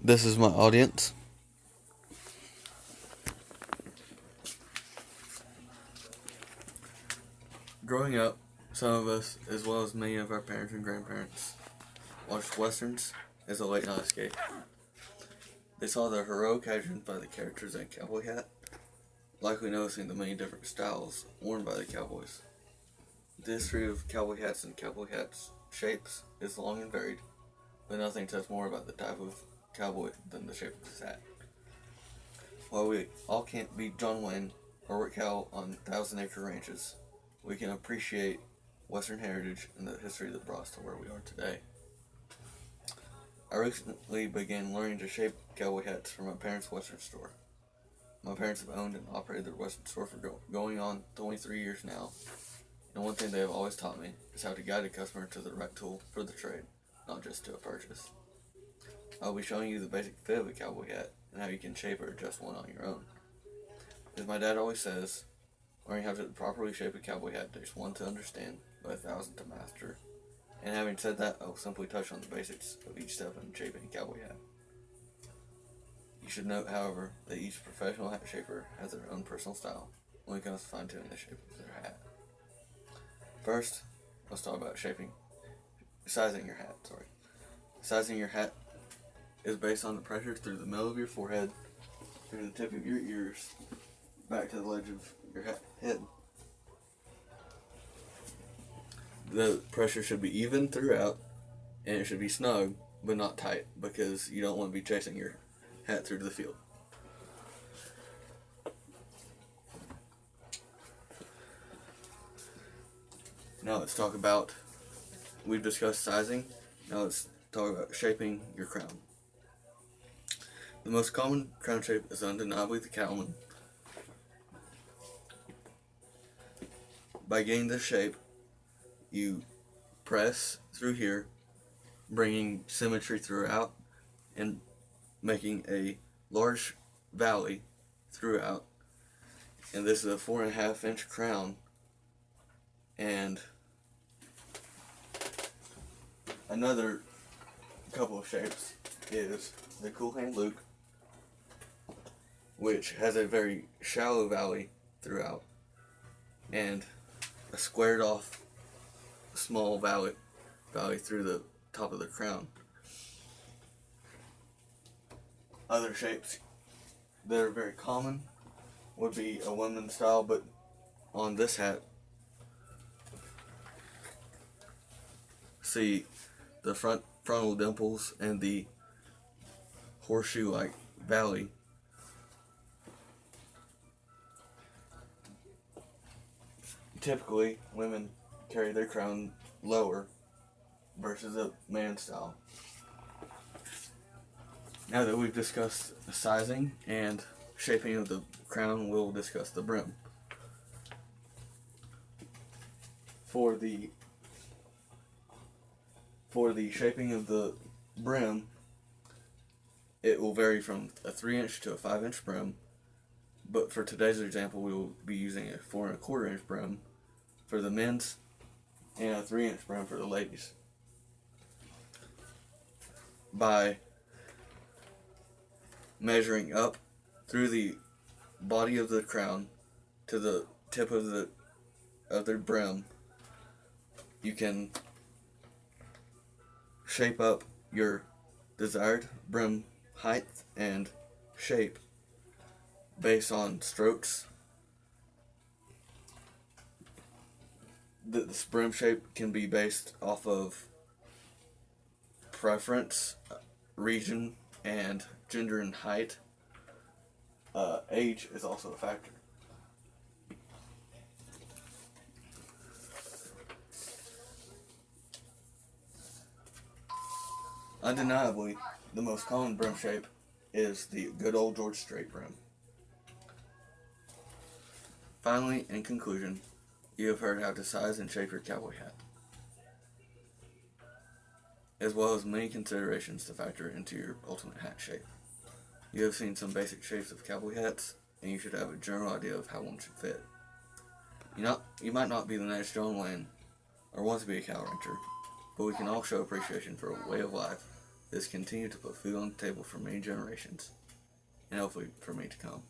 This is my audience. Growing up, some of us, as well as many of our parents and grandparents, watched westerns as a late night escape. They saw the heroic actions by the characters in a cowboy hat, likely noticing the many different styles worn by the cowboys. The history of cowboy hats and cowboy hats' shapes is long and varied, but nothing says more about the type of cowboy than the shape of his hat. While we all can't beat John Wayne or work cow on thousand-acre ranches, we can appreciate Western heritage and the history that brought us to where we are today. I recently began learning to shape cowboy hats from my parents' Western store. My parents have owned and operated their Western store for going on 23 years now, and one thing they have always taught me is how to guide a customer to the right tool for the trade, not just to a purchase. I'll be showing you the basic fit of a cowboy hat and how you can shape or adjust one on your own. As my dad always says, learning how to properly shape a cowboy hat takes one to understand, but 1,000 to master. And having said that, I'll simply touch on the basics of each step in shaping a cowboy hat. You should note, however, that each professional hat shaper has their own personal style when it comes to fine-tuning the shape of their hat. First, let's talk about sizing your hat. Sizing your hat is based on the pressure through the middle of your forehead, through the tip of your ears, back to the ledge of your head. The pressure should be even throughout, and it should be snug, but not tight, because you don't want to be chasing your hat through the field. Now let's talk about, we've discussed sizing, now let's talk about shaping your crown. The most common crown shape is undeniably the cowman. By getting this shape, you press through here, bringing symmetry throughout and making a large valley throughout. And this is a 4.5-inch crown. And another couple of shapes is the cool hand Luke, which has a very shallow valley throughout, and a squared off small valley through the top of the crown. Other shapes that are very common would be a woman style, but on this hat, see the frontal dimples and the horseshoe-like valley. Typically, women carry their crown lower versus a man style. Now that we've discussed the sizing and shaping of the crown, we'll discuss the brim. For the shaping of the brim, it will vary from a 3-inch to a 5-inch brim, but for today's example, we will be using a 4.25-inch brim for the men's and a 3-inch brim for the ladies. By measuring up through the body of the crown to the tip of the brim, you can shape up your desired brim height and shape based on strokes. This brim shape can be based off of preference, region, and gender and height. Age is also a factor. Undeniably, the most common brim shape is the good old George Strait brim. Finally, in conclusion, you have heard how to size and shape your cowboy hat, as well as many considerations to factor into your ultimate hat shape. You have seen some basic shapes of cowboy hats, and you should have a general idea of how one should fit. You might not be the next John Wayne or want to be a cow rancher, but we can all show appreciation for a way of life this continued to put food on the table for many generations, and hopefully for me to come.